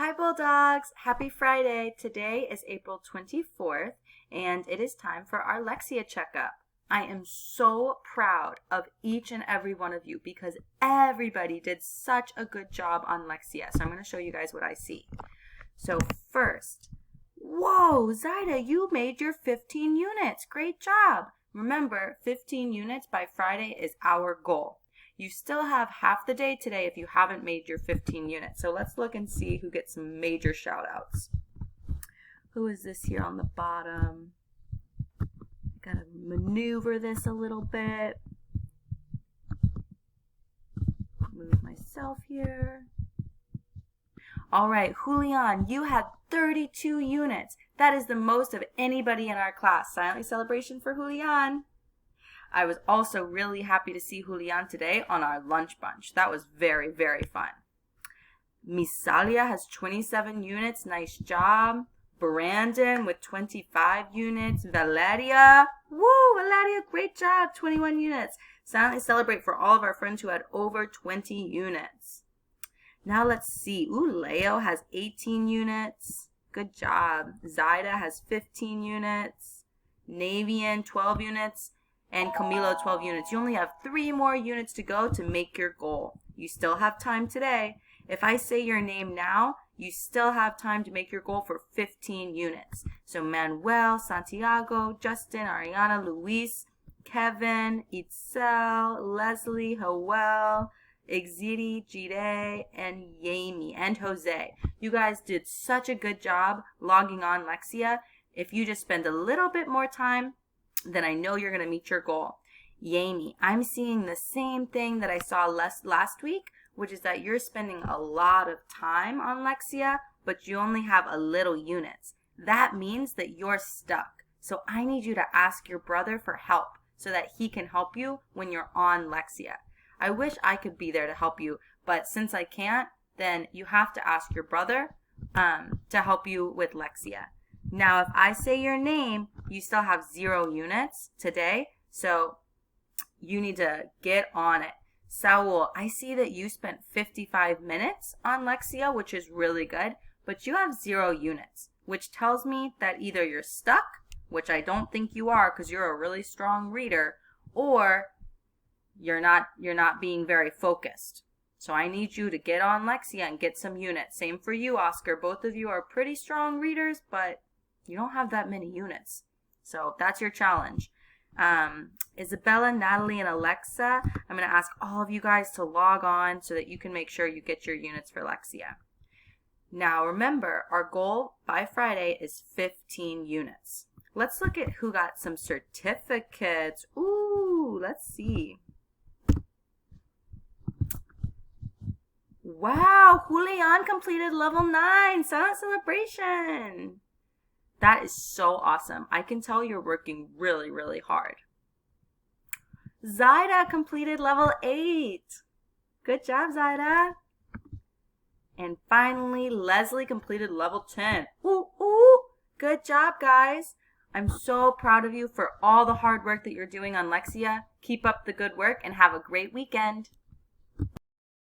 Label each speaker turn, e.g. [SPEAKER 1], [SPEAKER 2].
[SPEAKER 1] Hi Bulldogs! Happy Friday! Today is April 24th and it is time for our Lexia checkup. I am so proud of each and every one of you because everybody did such a good job on Lexia. So I'm going to show you guys what I see. So first, whoa, Zaida, you made your 15 units. Great job! Remember, 15 units by Friday is our goal. You still have half the day today if you haven't made your 15 units. So let's look and see who gets some major shout outs. Who is this here on the bottom? I gotta maneuver this a little bit. Move myself here. All right, Julian, you had 32 units. That is the most of anybody in our class. Silent celebration for Julian. I was also really happy to see Julian today on our lunch bunch. That was very, very fun. Misalia has 27 units. Nice job. Brandon with 25 units. Valeria. Woo, Valeria, great job. 21 units. Silently celebrate for all of our friends who had over 20 units. Now let's see. Ooh, Leo has 18 units. Good job. Zaida has 15 units. Navian, 12 units. And Camilo, 12 units. You only have 3 more units to go to make your goal. You still have time today. If I say your name now, you still have time to make your goal for 15 units. So Manuel, Santiago, Justin, Ariana, Luis, Kevin, Itzel, Leslie, Joel, Exidi, Jide, and Yami, and Jose. You guys did such a good job logging on Lexia. If you just spend a little bit more time, then I know you're going to meet your goal. Yami, I'm seeing the same thing that I saw last week, which is that you're spending a lot of time on Lexia, but you only have a little units. That means that you're stuck. So I need you to ask your brother for help so that he can help you when you're on Lexia. I wish I could be there to help you, but since I can't, then you have to ask your brother to help you with Lexia. Now, if I say your name, you still have 0 units today, so you need to get on it. Saul, I see that you spent 55 minutes on Lexia, which is really good, but you have 0 units, which tells me that either you're stuck, which I don't think you are because you're a really strong reader, or you're not being very focused. So I need you to get on Lexia and get some units. Same for you, Oscar. Both of you are pretty strong readers, but you don't have that many units. So that's your challenge. Isabella, Natalie, and Alexa, I'm going to ask all of you guys to log on so that you can make sure you get your units for Lexia. Now remember, our goal by Friday is 15 units. Let's look at who got some certificates. Ooh, let's see. Wow, Julian completed level 9, silent celebration. That is so awesome. I can tell you're working really, really hard. Zaida completed level 8. Good job, Zaida. And finally, Leslie completed level 10. Ooh, ooh. Good job, guys. I'm so proud of you for all the hard work that you're doing on Lexia. Keep up the good work and have a great weekend.